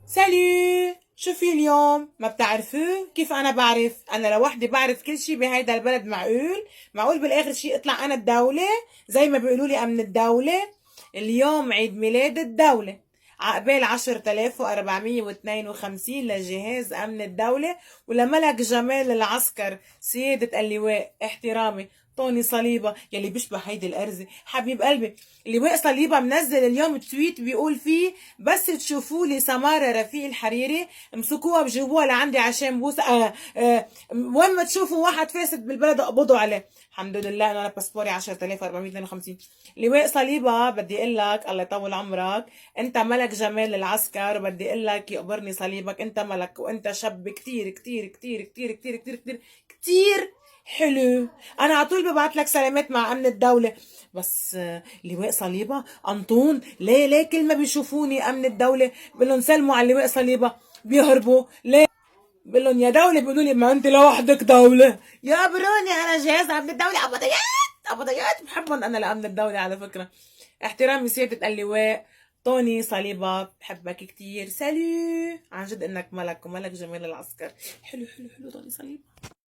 سالو، شو في اليوم؟ ما بتعرفوا كيف انا بعرف؟ انا لوحدي بعرف كل شي بهيدا البلد. معقول بالاخر شي اطلع انا الدولة زي ما بيقولوا لي امن الدولة؟ اليوم عيد ميلاد الدولة، عقبال 10452 لجهاز امن الدولة ولملك جمال العسكر سيادة اللواء احترامي طوني صليبة يلي بيشبه هيدي الأرزة. حبيب قلبي اللواء صليبة منزل اليوم تويت بيقول فيه بس تشوفوا لي سمارة رفيق الحريري امسكوها بجيبوها لعندي عشان بوس وين ما تشوفوا واحد فاسد بالبلد اقبضوا عليه. الحمد لله انه انا باسبوري 10452. لواء صليبة بدي اقول لك الله يطول عمرك، انت ملك جمال العسكر، وبدي اقول لك يقبرني صليبك، انت ملك وانت شاب كتير كتير كتير كتير كتير كتير كتير كتير حلو. انا على طول ببعت لك سلامات مع امن الدولة. بس لواء صليبة انطون ليه كل ما بيشوفوني امن الدولة بقول لهم سلموا على لواء صليبة بيهربوا ليه؟ بقول لهم يا دولة، بيقولوا لي ما انت لوحدك دولة. يا بروني انا جهاز امن الدولة، ابضيات بحبهم انا لامن الدولة على فكرة. احترامي سيادة اللواء طوني صليبة، بحبك كتير. سالو، عن جد انك ملك وملك جمال العسكر. حلو حلو حلو طوني صليبة.